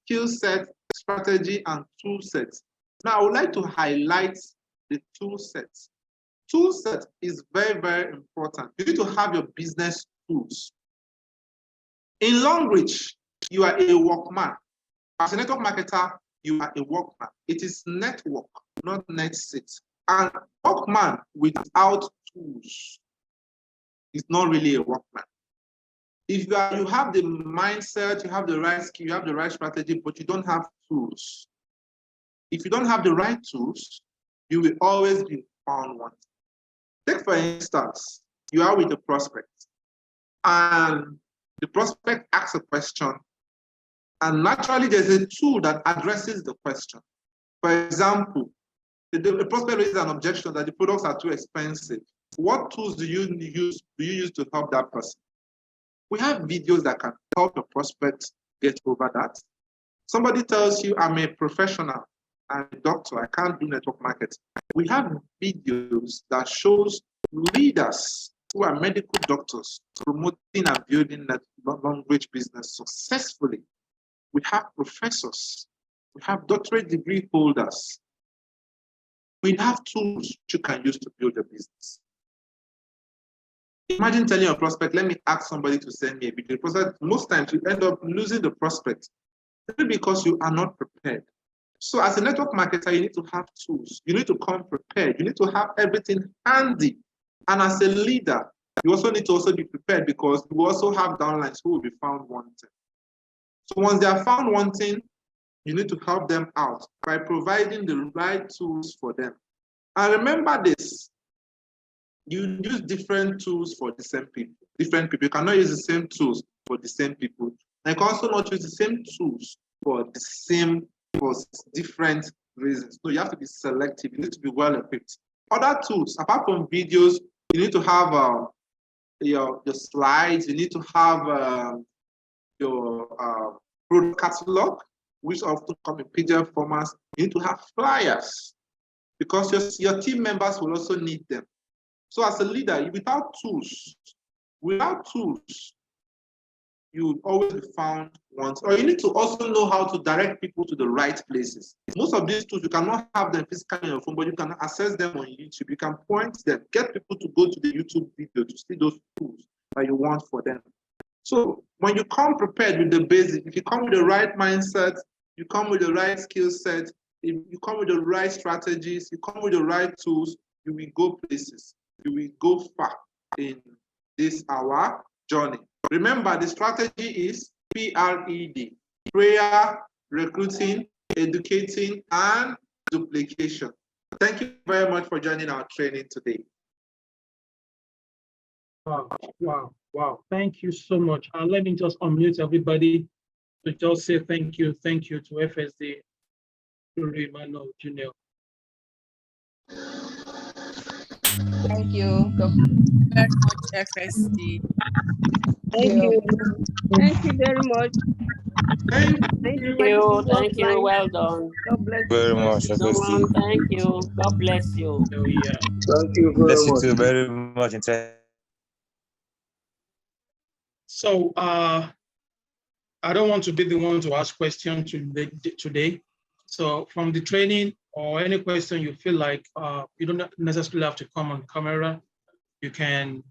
skill set, strategy, and tool sets. Now I would like to highlight the tool sets. Tool set is very, very important. You need to have your business tools. In Longrich, you are a workman. As a network marketer, you are a workman. It is network, not net sit. And workman without tools is not really a workman. If you have the mindset, you have the right skill, you have the right strategy, but you don't have tools. If you don't have the right tools, you will always be found wanting. Take for instance, you are with a prospect, and the prospect asks a question, and naturally there's a tool that addresses the question. For example, the prospect raises an objection that the products are too expensive. What tools do you use to help that person? We have videos that can help the prospect get over that. Somebody tells you, I'm a professional, I'm a doctor, I can't do network marketing. We have videos that shows leaders who are medical doctors promoting and building that Longrich business successfully. We have professors, we have doctorate degree holders. We have tools you can use to build a business. Imagine telling your prospect, let me ask somebody to send me a video. Most times you end up losing the prospect because you are not prepared. So as a network marketer, you need to have tools. You need to come prepared. You need to have everything handy. And as a leader, you also need to be prepared because you also have downlines who will be found wanting. So once they are found wanting, you need to help them out by providing the right tools for them. And remember this, you use different tools for the same people. Different people, you cannot use the same tools for the same people. And you can also not use the same tools for different reasons. So you have to be selective, you need to be well equipped. Other tools, apart from videos, you need to have your slides, you need to have your product catalog, which often come in PDF formats. You need to have flyers because your team members will also need them. So as a leader, without tools, you will always be found once. Or you need to also know how to direct people to the right places. Most of these tools, you cannot have them physically on your phone, but you can access them on YouTube. You can point them, get people to go to the YouTube video to see those tools that you want for them. So when you come prepared with the basics, if you come with the right mindset, you come with the right skill set, if you come with the right strategies, you come with the right tools, you will go places. You will go far in this our journey. Remember, the strategy is PRED: prayer, recruiting, educating, and duplication. Thank you very much for joining our training today. Wow. Thank you so much. Let me just unmute everybody to just say thank you to FSD Emma Eduru Jnr. Thank you. Very much, FSD. Thank you. Thank you very much. Thank you. Thank you. Well done. God bless you. Very much, Someone, thank you. God bless you. Oh yeah. Thank you very much. Too very much. So I don't want to be the one to ask questions today. So from the training or any question you feel like you don't necessarily have to come on camera, you can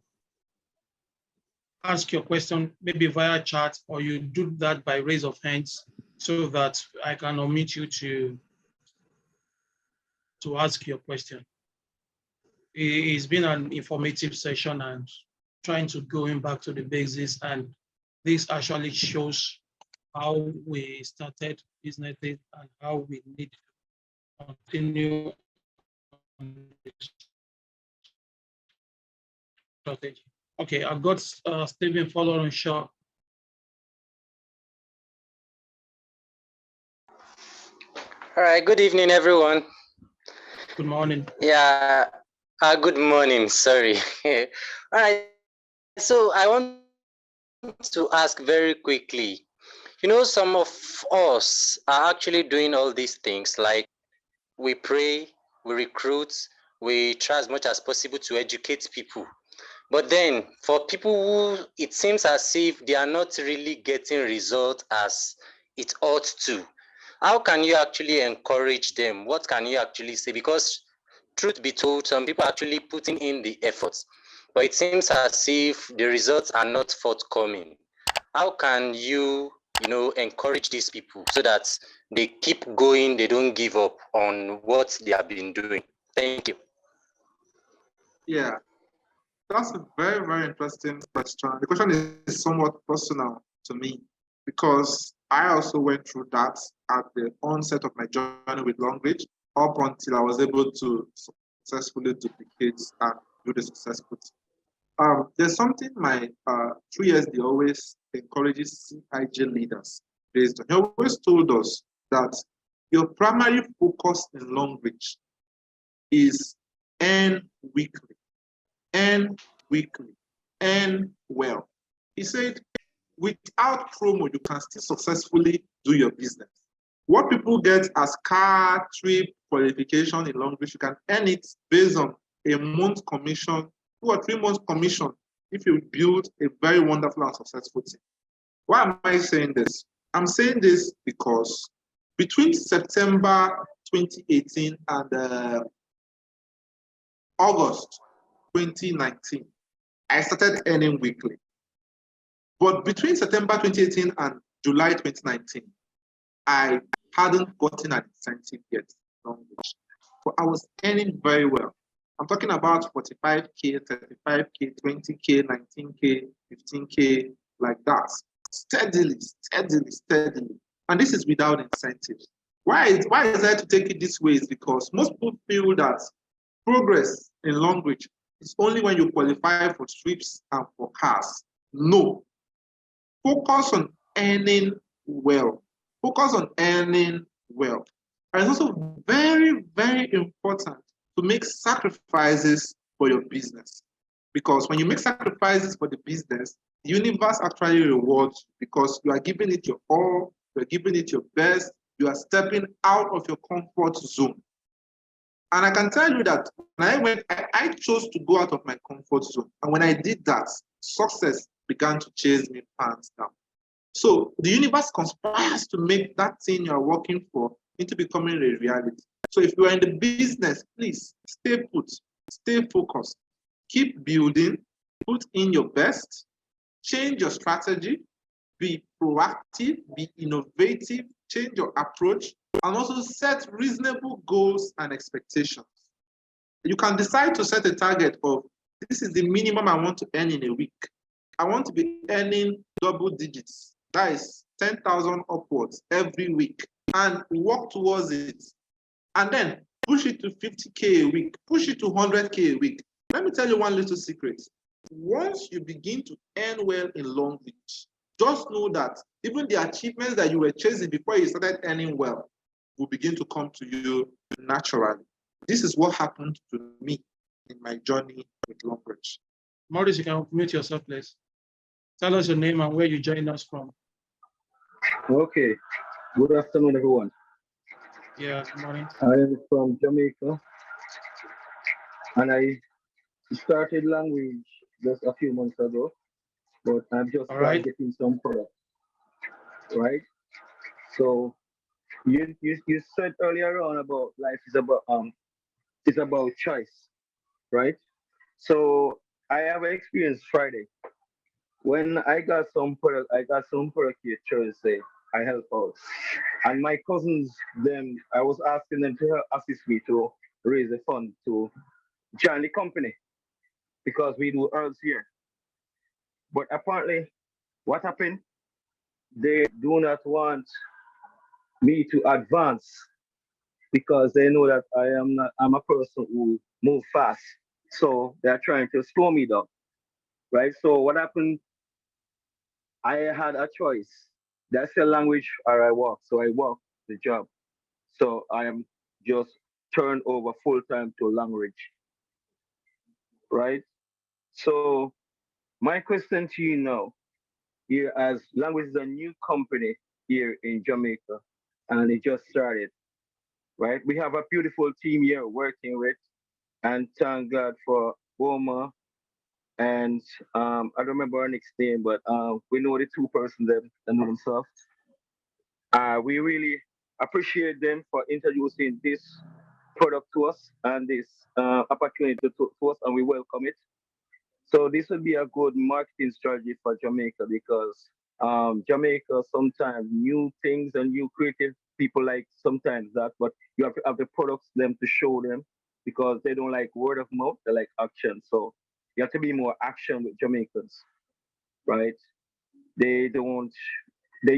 ask your question maybe via chat, or you do that by raise of hands so that I can omit you to ask your question. It's been an informative session and trying to going back to the basics, and this actually shows how we started businesses and how we need to continue on this strategy. Okay, I've got Stephen following Shaw. All right, good evening, everyone. Good morning. Yeah, good morning, sorry. All right, so I want to ask very quickly, some of us are actually doing all these things, like we pray, we recruit, we try as much as possible to educate people. But then for people who it seems as if they are not really getting results as it ought to, how can you actually encourage them? What can you actually say? Because truth be told, some people are actually putting in the efforts, but it seems as if the results are not forthcoming. How can you, encourage these people so that they keep going, they don't give up on what they have been doing? Thank you. Yeah, that's a very, very interesting question. The question is somewhat personal to me because I also went through that at the onset of my journey with Longrich up until I was able to successfully duplicate and do the successful. There's something my 3 years they always encourages CIG leaders based on. He always told us that your primary focus in Longrich is earn weekly, earn weekly, earn well. He said, without promo, you can still successfully do your business. What people get as car trip qualification in Longrich, you can earn it based on a month commission, 2 or 3 months commission, if you build a very wonderful and successful team. Why am I saying this? I'm saying this because between September 2018 and August 2019, I started earning weekly. But between September 2018 and July 2019, I hadn't gotten an incentive yet. But I was earning very well. I'm talking about 45K, 35K, 20K, 19K, 15K, like that. Steadily. And this is without incentives. Why is I to take it this way? Is because most people feel that progress in Longrich is only when you qualify for trips and for cars. No. Focus on earning well. Focus on earning well. And it's also very, very important to make sacrifices for your business. Because when you make sacrifices for the business, the universe actually rewards you because you are giving it your all, you are giving it your best, you are stepping out of your comfort zone. And I can tell you that when I chose to go out of my comfort zone. And when I did that, success began to chase me pants down. So the universe conspires to make that thing you are working for into becoming a reality. So if you are in the business, please stay put, stay focused, keep building, put in your best, change your strategy, be proactive, be innovative, change your approach, and also set reasonable goals and expectations. You can decide to set a target of, this is the minimum I want to earn in a week. I want to be earning double digits. That is 10,000 upwards every week, and work towards it. And then push it to 50K a week, push it to 100K a week. Let me tell you one little secret. Once you begin to earn well in Longrich, just know that even the achievements that you were chasing before you started earning well will begin to come to you naturally. This is what happened to me in my journey with Longrich. Maurice, you can unmute yourself, please. Tell us your name and where you joined us from. Okay. Good afternoon, everyone. Yeah, good morning. I am from Jamaica, and I started Longrich just a few months ago, but I'm just getting some products, right? So you said earlier on about life is about choice, right? So I have experienced Friday. When I got some product here Thursday, I help out. And my cousins, I was asking them to assist me to raise a fund to join the company because we do earls here. But apparently, what happened? They do not want me to advance because they know that I'm a person who move fast. So they're trying to slow me down, right? So what happened? I had a choice. That's the language or I walk. So I walk the job. So I am just turned over full time to Longrich, right? So my question to you now, here as Longrich is a new company here in Jamaica, and it just started, right? We have a beautiful team here working with, and thank God for Oma. And I don't remember our next name, but we know the two persons that know themselves. We really appreciate them for introducing this product to us and this opportunity to us, and we welcome it. So this would be a good marketing strategy for Jamaica because Jamaica sometimes new things and new creative people like sometimes that, but you have to have the products them to show them because they don't like word of mouth, they like action. So you have to be more action with Jamaicans, right? You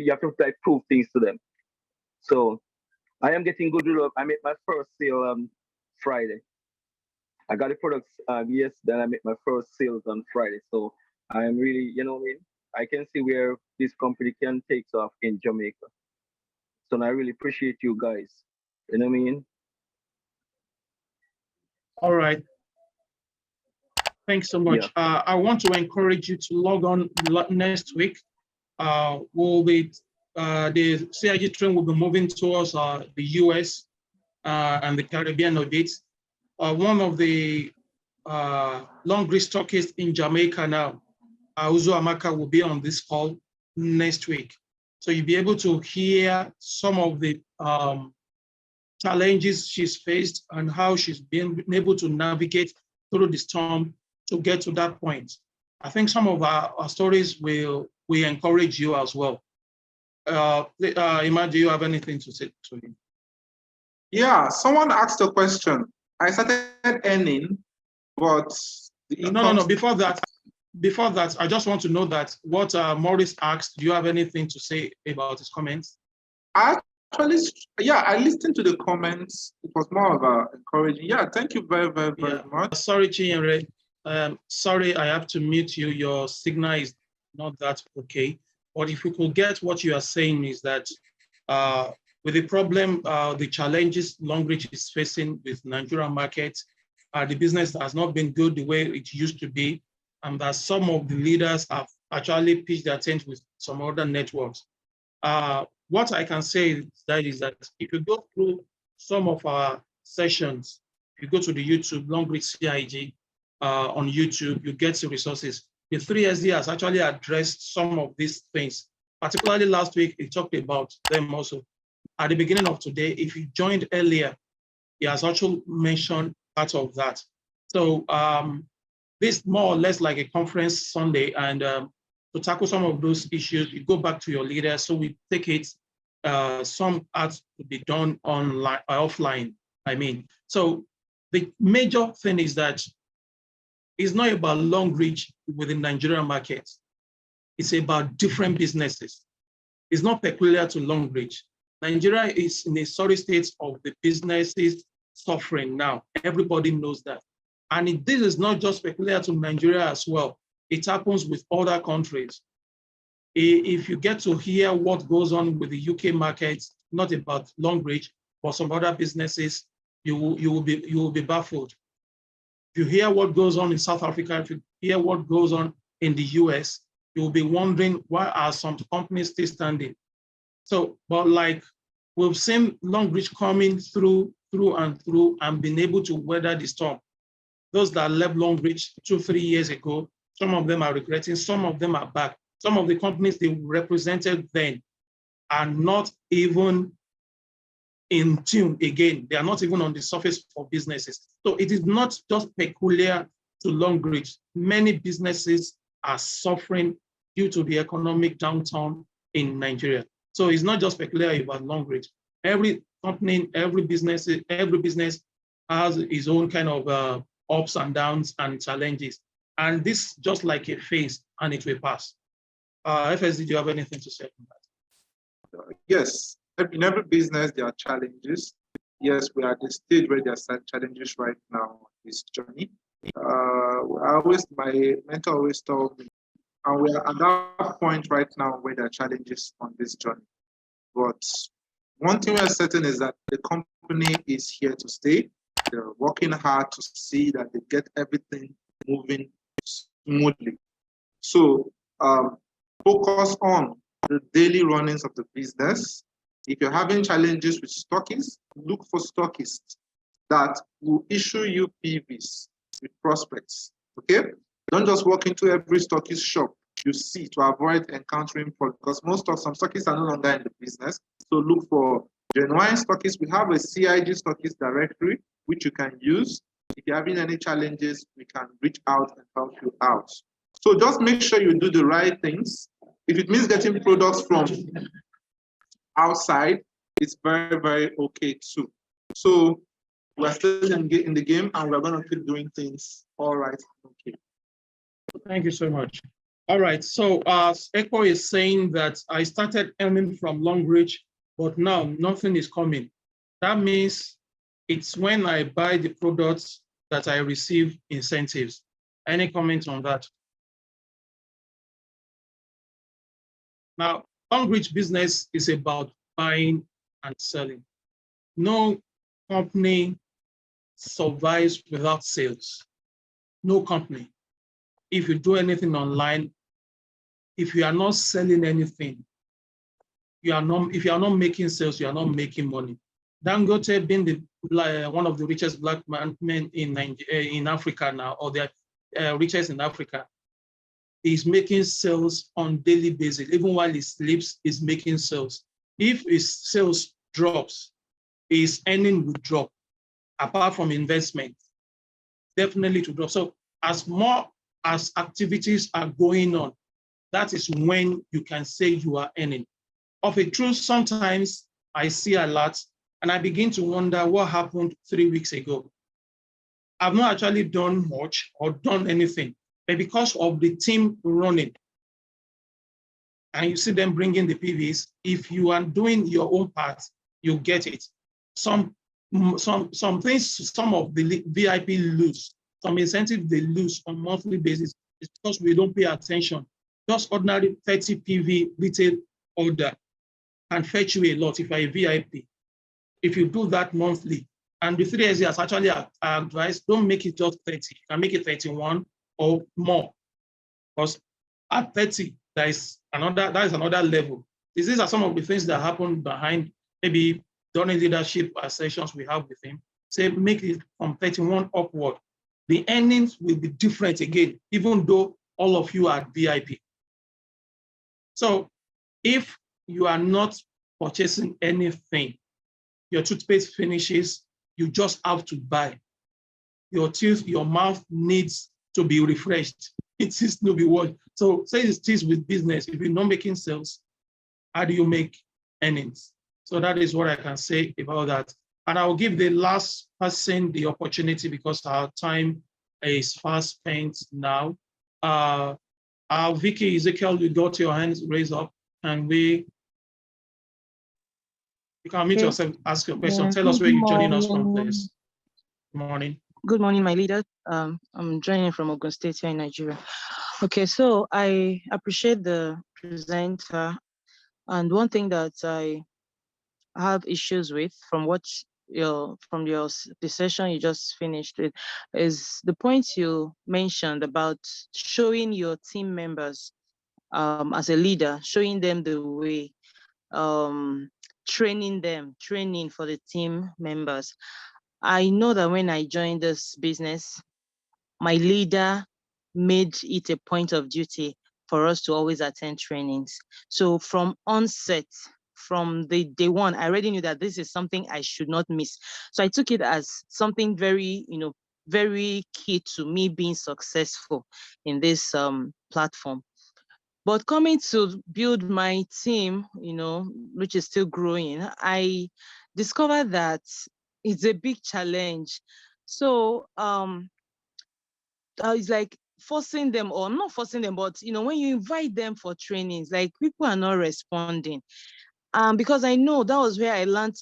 have to like prove things to them. So I am getting good results. I made my first sale on Friday. I got the products yes, then I made my first sales on Friday. So I am really, you know what I mean? I can see where this company can take off in Jamaica. So I really appreciate you guys. You know what I mean? All right. Thanks so much. Yeah. I want to encourage you to log on next week the CIG train will be moving towards the US and the Caribbean a bit. One of the Longrich stockists in Jamaica now, Uzo Amaka, will be on this call next week. So you'll be able to hear some of the challenges she's faced and how she's been able to navigate through the storm to get to that point. I think some of our stories will encourage you as well. Emma, do you have anything to say to him? Yeah, someone asked a question. I started earning, but no. Before that, I just want to know that what Maurice asked. Do you have anything to say about his comments? Actually, yeah, I listened to the comments. It was more of encouraging. Yeah, thank you very much. Sorry, Chinyere. Sorry, I have to mute you. Your signal is not that okay. But if we could get what you are saying is that with the problem, the challenges Longrich is facing with Nigerian markets, the business has not been good the way it used to be, and that some of the leaders have actually pitched their tent with some other networks. What I can say is that if you go through some of our sessions, if you go to the YouTube, Longrich CIG on YouTube, you get the resources. The 3SD has actually addressed some of these things. Particularly last week, he talked about them also. At the beginning of today, if you joined earlier, he has also mentioned part of that. So this more or less like a conference Sunday, and to tackle some of those issues, you go back to your leader. So we take it, some has to be done online, offline, I mean. So the major thing is that it's not about Longrich within Nigerian markets. It's about different businesses. It's not peculiar to Longrich. Nigeria is in a sorry state of the businesses suffering now. Everybody knows that. And this is not just peculiar to Nigeria as well. It happens with other countries. If you get to hear what goes on with the UK markets, not about Longrich, but some other businesses, you will be baffled. If you hear what goes on in South Africa, if you hear what goes on in the US, you will be wondering why are some companies still standing. So, but like we've seen Longrich coming through and been able to weather the storm. Those that left Longrich 2-3 years ago, some of them are regretting, some of them are back. Some of the companies they represented then are not even in tune again. They are not even on the surface for businesses. So it is not just peculiar to Longrich. Many businesses are suffering due to the economic downturn in Nigeria. So it's not just peculiar about Longrich. Every company, every business has its own kind of ups and downs and challenges. And this just like a phase, and it will pass. FSD, do you have anything to say on that? Yes, in every business, there are challenges. Yes, we are at the stage where there are challenges right now, this journey. My mentor always told me, and we are at that point right now where there are challenges on this journey. But one thing we are certain is that the company is here to stay. They're working hard to see that they get everything moving smoothly. So focus on the daily runnings of the business. If you're having challenges with stockists, look for stockists that will issue you PVs with prospects. Okay? Don't just walk into every stockist shop you see to avoid encountering problems, because some stockists are no longer in the business. So look for genuine stockists. We have a CIG stockist directory which you can use. If you're having any challenges, we can reach out and help you out. So just make sure you do the right things. If it means getting products from outside, it's very okay too. So we're still in the game, and we're going to keep doing things all right. Okay. Thank you so much. All right. So Echo is saying that I started earning from Longrich, but now nothing is coming. That means it's when I buy the products that I receive incentives. Any comments on that? Now, Longrich business is about buying and selling. No company survives without sales. No company. If you do anything online, if you are not selling anything, if you are not making sales, you are not making money. Dangote being one of the richest black men in Africa now, or the richest in Africa, is making sales on daily basis. Even while he sleeps, he's making sales. If his sales drops, his earning will drop, apart from investment, definitely to drop. So as more as activities are going on, that is when you can say you are earning. Of a truth, sometimes I see a lot and I begin to wonder what happened 3 weeks ago. I've not actually done much or done anything, but because of the team running, and you see them bringing the PVs, if you are doing your own part, you get it. Some things, some of the VIP lose, some incentives they lose on a monthly basis is because we don't pay attention. Just ordinary 30 PV retail order can fetch you a lot if you're a VIP. If you do that monthly, and the 3SE has actually advised, don't make it just 30, you can make it 31 or more. Because at 30, that is another level. These are some of the things that happen behind, maybe during leadership sessions we have with him. Say, make it from 31 upward. The earnings will be different again, even though all of you are VIP. So if you are not purchasing anything, your toothpaste finishes, you just have to buy. Your teeth, your mouth needs to be refreshed. It needs to be washed. So say it is with business. If you're not making sales, how do you make earnings? So that is what I can say about that. And I'll give the last person the opportunity because our time is fast spent now. Vicky, Ezekiel, you got your hands raised up. And you can unmute yourself, ask your question. Yeah. Tell us where you're joining us from, please. Good morning. Good morning, my leader. I'm joining from Ogun State here in Nigeria. Okay, so I appreciate the presenter. And one thing that I have issues with from your the session you just finished with is the point you mentioned about showing your team members as a leader, showing them the way, training for the team members. I know that when I joined this business, my leader made it a point of duty for us to always attend trainings. So from onset, from the day one, I already knew that this is something I should not miss. So I took it as something very, very key to me being successful in this platform. But coming to build my team, which is still growing, I discovered that it's a big challenge. So it's like forcing them, or not forcing them, but when you invite them for trainings, like people are not responding. Because I know that was where I learned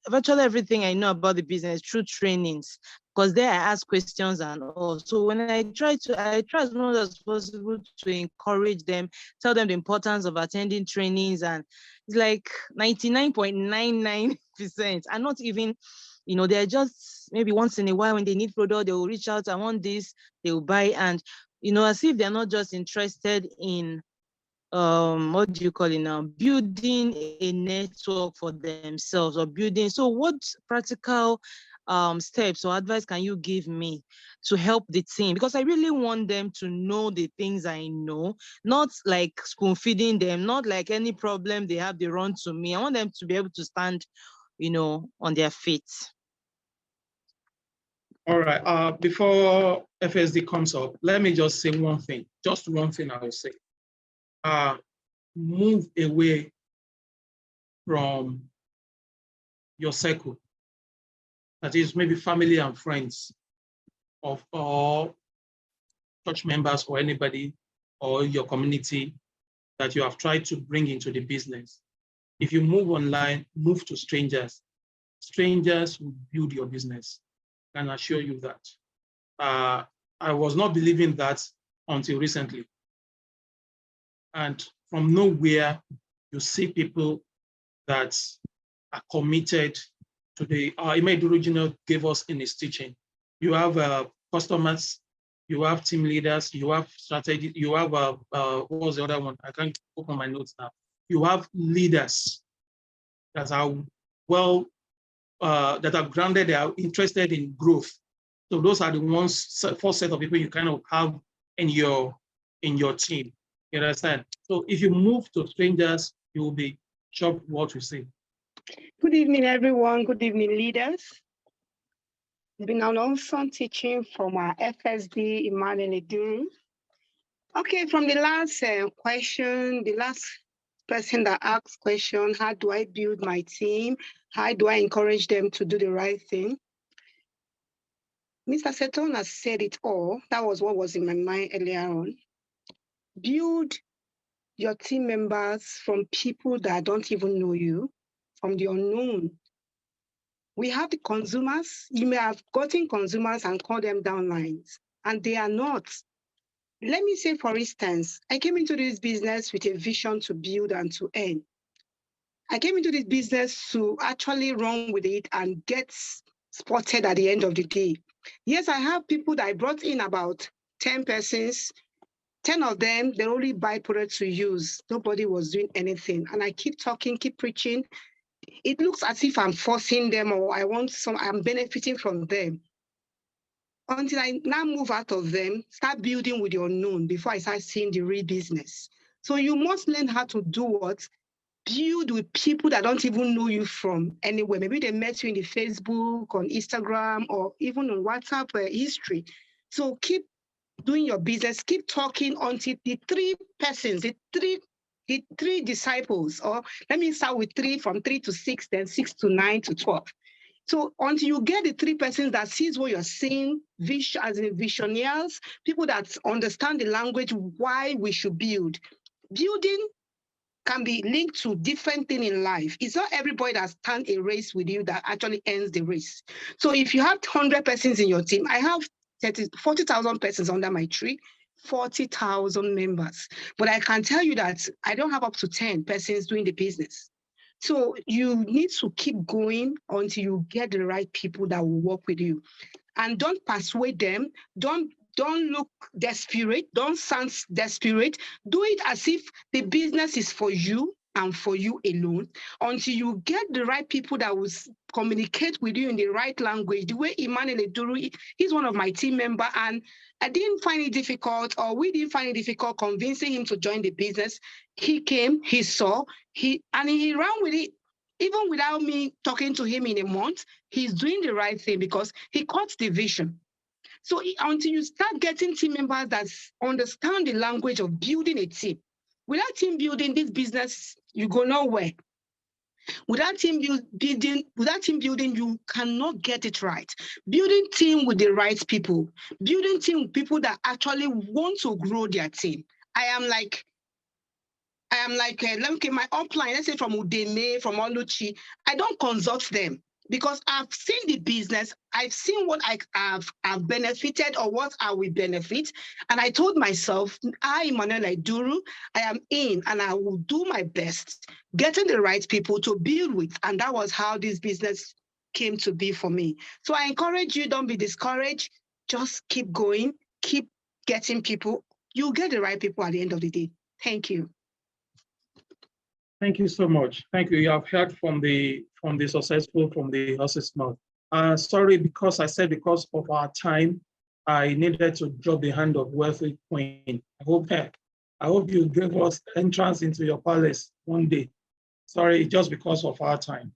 virtually everything I know about the business through trainings, because there I ask questions and all. So when I try as much as possible to encourage them, tell them the importance of attending trainings, and it's like 99.99% are not even, they're just maybe once in a while when they need product, they will reach out, I want this, they will buy, and as if they're not just interested in what do you call it now, building a network for themselves or building. So what practical steps or advice can you give me to help the team? Because I really want them to know the things I know, not like spoon feeding them, not like any problem they have, they run to me. I want them to be able to stand, on their feet. All right, before FSD comes up, let me just say one thing, just one thing I will say. Move away from your circle, that is maybe family and friends of all church members or anybody or your community that you have tried to bring into the business. If you move online, move to strangers. Strangers will build your business. I can assure you that. I was not believing that until recently. And from nowhere, you see people that are committed to the, Emma Eduru Jnr. gave us in his teaching. You have customers you have team leaders, you have strategy, you have, what was the other one? I can't open my notes now. You have leaders that are that are grounded, they are interested in growth. So those are the ones, first set of people you kind of have in your team. You understand? So if you move to strangers, you will be shocked what you see. Good evening, everyone. Good evening, leaders. It's been an awesome teaching from our FSD, Emma Eduru. Okay, from the last question, the last person that asked question, how do I build my team? How do I encourage them to do the right thing? Mr. Seton has said it all. That was what was in my mind earlier on. Build your team members from people that don't even know you, from the unknown. We have the consumers. You may have gotten consumers and call them downlines, and they are not. Let me say, for instance, I came into this business with a vision to build and to earn. I came into this business to actually run with it and get spotted at the end of the day. Yes, I have people that I brought in, about 10 persons. 10 of them, they only buy products to use. Nobody was doing anything. And I keep talking, keep preaching. It looks as if I'm forcing them or I'm benefiting from them. Until I now move out of them, start building with the unknown before I start seeing the real business. So you must learn how to do what? Build with people that don't even know you from anywhere. Maybe they met you in the Facebook, on Instagram, or even on WhatsApp history. So keep doing your business, keep talking until the three persons, the three disciples, or let me start with 3, from 3 to 6, then 6 to 9 to 12. So until you get the 3 persons that sees what you're saying, as in visionaries, people that understand the language, why we should build. Building can be linked to different things in life. It's not everybody that stands a race with you that actually ends the race. So if you have 100 persons in your team, I have 40,000 persons under my tree, 40,000 members. But I can tell you that I don't have up to 10 persons doing the business. So you need to keep going until you get the right people that will work with you. And don't persuade them. Don't look desperate. Don't sound desperate. Do it as if the business is for you and for you alone, until you get the right people that will communicate with you in the right language. The way Emma Eduru, he's one of my team members, and I didn't find it difficult, or we didn't find it difficult convincing him to join the business. He came, he saw, he ran with it. Even without me talking to him in a month, he's doing the right thing because he caught the vision. So until you start getting team members that understand the language of building a team, without team building, this business, you go nowhere. Without team building, you cannot get it right. Building team with the right people, building team with people that actually want to grow their team. I am like, look at my upline, let's say from Udeme, from Oluchi, I don't consult them because I've seen the business, I've seen what I've benefited or what I will benefit. And I told myself, Emma Eduru, I am in and I will do my best, getting the right people to build with. And that was how this business came to be for me. So I encourage you, don't be discouraged. Just keep going, keep getting people. You'll get the right people at the end of the day. Thank you. Thank you so much. Thank you. You have heard from the successful, from the horse's mouth. Sorry, because I said because of our time, I needed to drop the hand of wealthy queen. I hope you give us entrance into your palace one day. Sorry, just because of our time.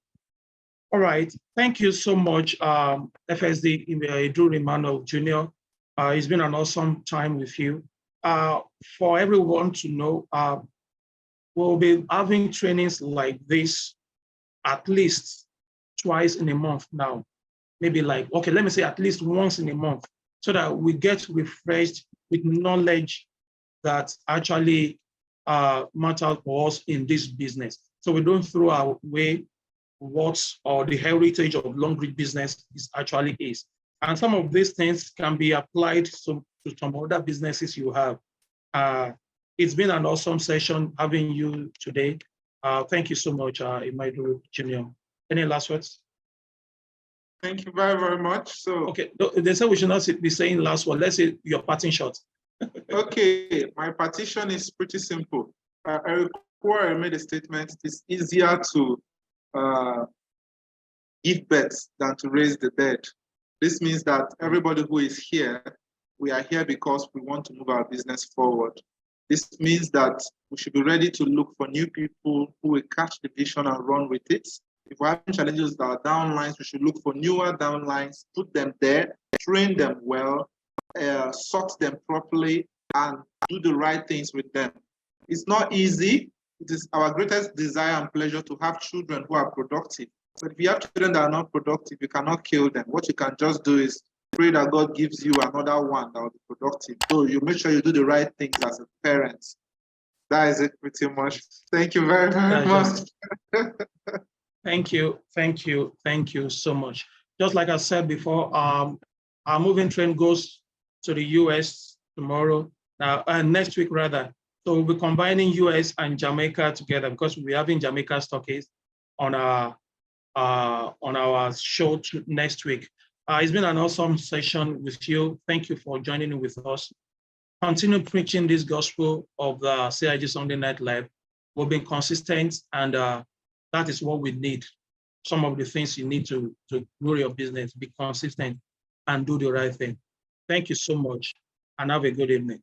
All right. Thank you so much, FSD Emma Eduru Jnr. It's been an awesome time with you. For everyone to know, we'll be having trainings like this at least twice in a month now. Maybe let me say at least once in a month, so that we get refreshed with knowledge that actually matters for us in this business. So we don't throw away what or the heritage of Longrich business actually is. And some of these things can be applied to some other businesses you have. It's been an awesome session having you today. Thank you so much, Emma Eduru Jnr. Any last words? Thank you very, very much. So okay, they say we should not be saying last one. Let's say your parting shot. Okay, my partition is pretty simple. Eric Quarry made a statement, it's easier to give birth than to raise the dead. This means that everybody who is here, we are here because we want to move our business forward. This means that we should be ready to look for new people who will catch the vision and run with it. If we're having challenges with our downlines, we should look for newer downlines, put them there, train them well, sort them properly, and do the right things with them. It's not easy. It is our greatest desire and pleasure to have children who are productive. But if you have children that are not productive, you cannot kill them. What you can just do is pray that God gives you another one that will be productive. So you make sure you do the right things as a parent. That is it pretty much. Thank you very, very much. Thank you so much. Just like I said before, our moving train goes to the US tomorrow, next week rather. So we'll be combining US and Jamaica together because we'll be having Jamaica stockies on our show next week. It's been an awesome session with you. Thank you for joining with us. Continue preaching this gospel of the CIG Sunday Night Live. We've been consistent, and that is what we need. Some of the things you need to grow your business, be consistent and do the right thing. Thank you so much, and have a good evening.